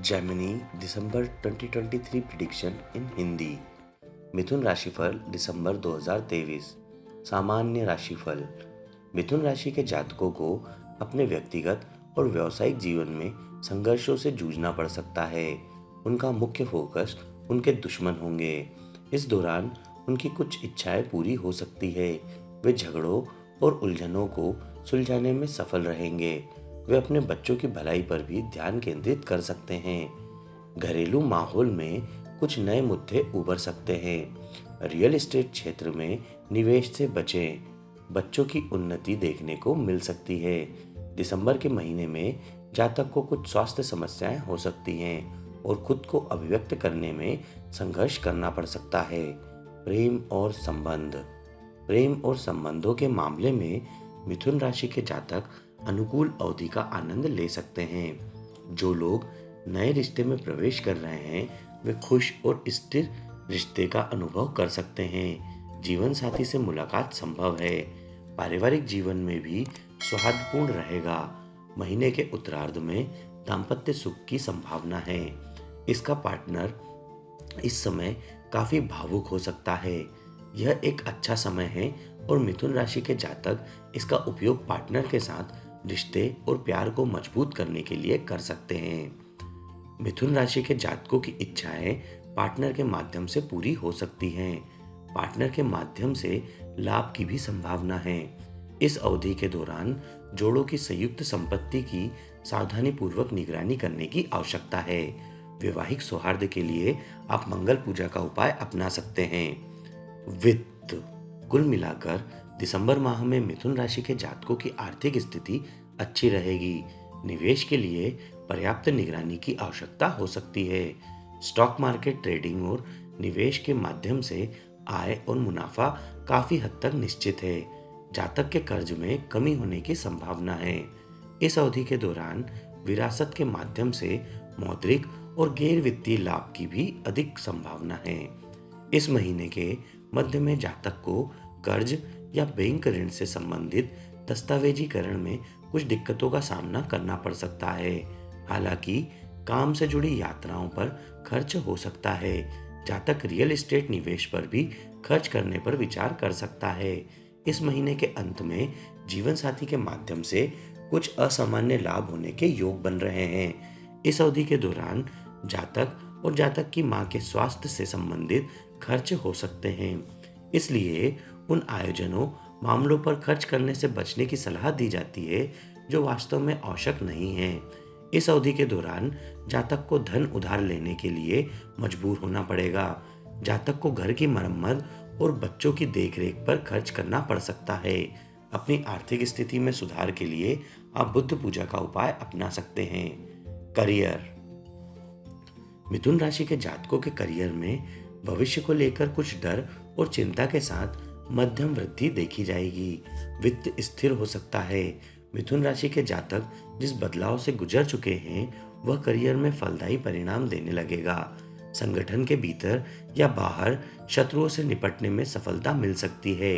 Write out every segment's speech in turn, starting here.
Gemini दिसंबर 2023 prediction इन हिंदी। मिथुन राशिफल दिसंबर 2023। सामान्य राशिफल। मिथुन राशि के जातकों को अपने व्यक्तिगत और व्यावसायिक जीवन में संघर्षों से जूझना पड़ सकता है। उनका मुख्य फोकस उनके दुश्मन होंगे। इस दौरान उनकी कुछ इच्छाएं पूरी हो सकती है। वे झगड़ों और उलझनों को सुलझाने में सफल रहेंगे। वे अपने बच्चों की भलाई पर भी ध्यान केंद्रित कर सकते हैं। घरेलू माहौल में कुछ नए मुद्दे उभर सकते हैं। रियल एस्टेट क्षेत्र में निवेश से बचें। बच्चों की उन्नति देखने को मिल सकती है। दिसंबर के महीने में जातक को कुछ स्वास्थ्य समस्याएं हो सकती हैं और खुद को अभिव्यक्त करने में संघर्ष करना पड़ सकता है। प्रेम और संबंध। प्रेम और संबंधों के मामले में मिथुन राशि के जातक अनुकूल अवधि का आनंद ले सकते हैं। जो लोग नए रिश्ते में प्रवेश कर रहे हैं वे खुश और स्थिर रिश्ते का अनुभव कर सकते हैं। जीवन साथी से मुलाकात संभव है। पारिवारिक जीवन में भी सौहार्दपूर्ण रहेगा। महीने के उत्तरार्ध में दाम्पत्य सुख की संभावना है। इसका पार्टनर इस समय काफी भावुक हो सकता है। यह एक अच्छा समय है और मिथुन राशि के जातक इसका उपयोग पार्टनर के साथ रिश्ते और प्यार को मजबूत करने के लिए कर सकते हैं। मिथुन राशि के जातकों की इच्छाएं पार्टनर के माध्यम से पूरी हो सकती हैं। पार्टनर के माध्यम से लाभ की भी संभावना है। इस अवधि के दौरान जोड़ों की संयुक्त संपत्ति की सावधानी पूर्वक निगरानी करने की आवश्यकता है। वैवाहिक सौहार्द के लिए आप मंगल पूजा का उपाय अपना सकते हैं। वित्त। कुल मिलाकर दिसंबर माह में मिथुन राशि के जातकों की आर्थिक स्थिति अच्छी रहेगी। निवेश के लिए पर्याप्त निगरानी की आवश्यकता हो सकती है। स्टॉक मार्केट, ट्रेडिंग और निवेश के माध्यम से आय और मुनाफा काफी हद तक निश्चित है। जातक के कर्ज में कमी होने की संभावना है। इस अवधि के दौरान विरासत के माध्यम से मौद्रिक और गैर वित्तीय लाभ की भी अधिक संभावना है। इस महीने के मध्य में जातक को कर्ज या बैंक ऋण से संबंधित दस्तावेजीकरण में कुछ दिक्कतों का सामना करना पड़ सकता है। हालांकि काम से जुड़ी यात्राओं पर खर्च हो सकता है। जातक रियल एस्टेट निवेश पर भी खर्च करने पर विचार कर सकता है। इस महीने के अंत में जीवन साथी के माध्यम से कुछ असामान्य लाभ होने के योग बन रहे हैं। इस अवधि के दौरान जातक और जातक की मां के स्वास्थ्य से संबंधित खर्च हो सकते हैं। इसलिए उन आयोजनों मामलों पर खर्च करने से बचने की सलाह दी जाती है जो वास्तव में आवश्यक नहीं है। इस अवधि के दौरान जातक को धन उधार लेने के लिए मजबूर होना पड़ेगा। जातक को घर की मरम्मत और बच्चों की देखरेख पर खर्च करना पड़ सकता है। अपनी आर्थिक स्थिति में सुधार के लिए आप बुद्ध पूजा का उपाय अपना सकते हैं। करियर। मिथुन राशि के जातकों के करियर में भविष्य को लेकर कुछ डर और चिंता के साथ मध्यम वृद्धि देखी जाएगी। वित्त स्थिर हो सकता है। मिथुन राशि के जातक जिस बदलाव से गुजर चुके हैं वह करियर में फलदायी परिणाम देने लगेगा। संगठन के भीतर या बाहर शत्रुओं से निपटने में सफलता मिल सकती है।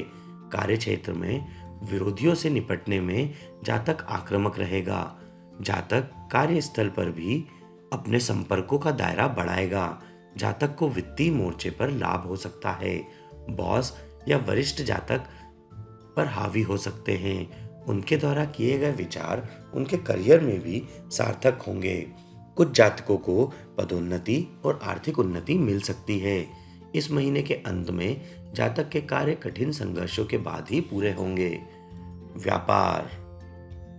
कार्य क्षेत्र में विरोधियों से निपटने में जातक आक्रामक रहेगा। जातक कार्यस्थल पर भी अपने संपर्कों का दायरा बढ़ाएगा। जातक को वित्तीय मोर्चे पर लाभ हो सकता है। बॉस या वरिष्ठ जातक पर हावी हो सकते हैं। उनके द्वारा किए गए विचार उनके करियर में भी सार्थक होंगे। कुछ जातकों को पदोन्नति और आर्थिक उन्नति मिल सकती है। इस महीने के अंत में जातक के कार्य कठिन संघर्षों के बाद ही पूरे होंगे। व्यापार।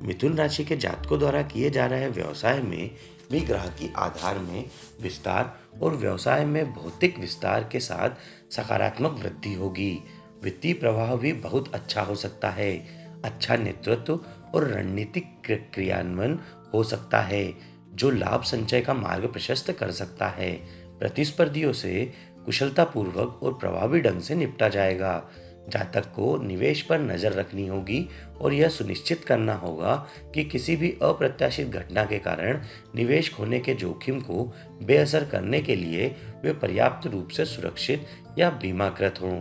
मिथुन राशि के जातकों द्वारा किए जा रहे व्यवसाय में भी ग्राहकी आधार में विस्तार और व्यवसाय में भौतिक विस्तार के साथ सकारात्मक वृद्धि होगी। वित्तीय प्रवाह भी बहुत अच्छा हो सकता है। अच्छा नेतृत्व और रणनीतिक क्रियान्वयन हो सकता है जो लाभ संचय का मार्ग प्रशस्त कर सकता है। प्रतिस्पर्धियों से कुशलतापूर्वक और प्रभावी ढंग से निपटा जाएगा। जातक को निवेश पर नजर रखनी होगी और यह सुनिश्चित करना होगा कि किसी भी अप्रत्याशित घटना के कारण निवेश खोने के जोखिम को बेअसर करने के लिए वे पर्याप्त रूप से सुरक्षित या बीमाकृत हों।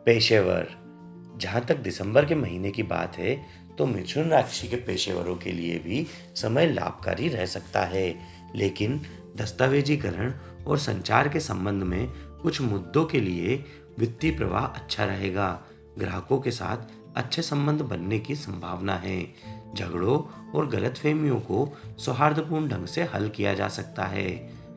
पेशेवर। जहां तक दिसंबर के महीने की बात है तो मिथुन राशि के पेशेवरों के लिए भी समय लाभकारी रह सकता है, लेकिन दस्तावेजीकरण और संचार के संबंध में कुछ मुद्दों के लिए वित्तीय प्रवाह अच्छा रहेगा। ग्राहकों के साथ अच्छे संबंध बनने की संभावना है। झगड़ों और गलतफहमियों को सौहार्दपूर्ण ढंग से हल किया जा सकता है।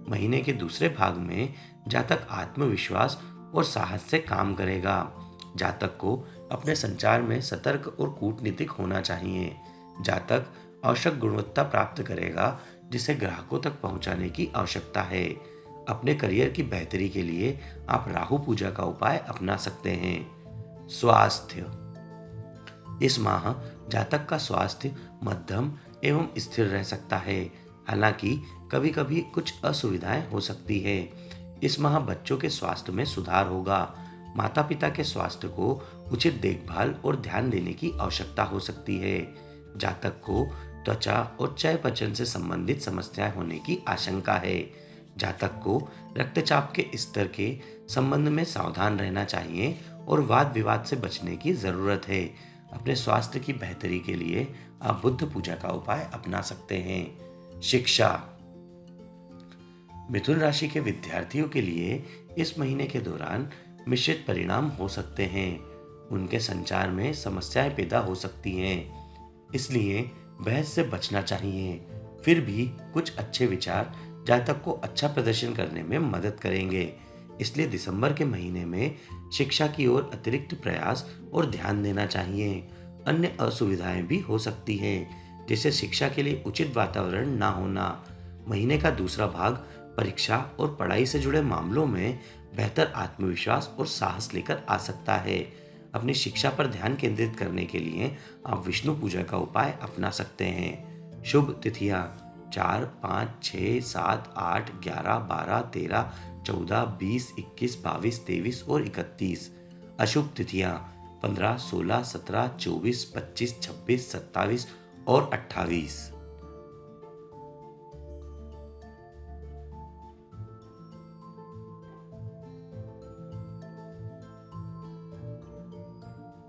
महीने के दूसरे भाग में जातक आत्मविश्वास और साहस से काम करेगा। जातक को अपने संचार में सतर्क और कूटनीतिक होना चाहिए। जातक आवश्यक गुणवत्ता प्राप्त करेगा जिसे ग्राहकों तक पहुंचाने की आवश्यकता है। अपने करियर की बेहतरी के लिए आप राहु पूजा का उपाय अपना सकते हैं। स्वास्थ्य। इस माह जातक का स्वास्थ्य मध्यम एवं स्थिर रह सकता है, हालांकि कभी कभी कुछ असुविधाएं हो सकती है। इस माह बच्चों के स्वास्थ्य में सुधार होगा। माता पिता के स्वास्थ्य को उचित देखभाल और ध्यान देने की आवश्यकता हो सकती है। जातक को त्वचा और चयापचय से संबंधित समस्याएं होने की आशंका है। जातक को रक्तचाप के स्तर के संबंध में सावधान रहना चाहिए और वाद विवाद से बचने की जरूरत है। अपने स्वास्थ्य की बेहतरी के लिए आप बुद्ध पूजा का उपाय अपना सकते हैं। शिक्षा। मिथुन राशि के विद्यार्थियों के लिए इस महीने के दौरान मिश्रित परिणाम हो सकते हैं। उनके संचार में समस्याएं पैदा हो सकती हैं, इसलिए बहस से बचना चाहिए। फिर भी कुछ अच्छे विचार जातक को अच्छा प्रदर्शन करने में मदद करेंगे, इसलिए दिसंबर के महीने में शिक्षा की ओर अतिरिक्त प्रयास और ध्यान देना चाहिए। अन्य असुविधाएं भी हो सकती हैं, जैसे शिक्षा के लिए उचित वातावरण ना होना। महीने का दूसरा भाग परीक्षा और पढ़ाई से जुड़े मामलों में बेहतर आत्मविश्वास और साहस लेकर आ सकता है। अपनी शिक्षा पर ध्यान केंद्रित करने के लिए आप विष्णु पूजा का उपाय अपना सकते हैं। शुभ तिथियां 4, 5, 6, 7, 8, 11, 12, 13, 14, 20, 21, 22, 23 और 31। अशुभ तिथियां 15, 16, 17, 24, 25, 26, 27 और 28।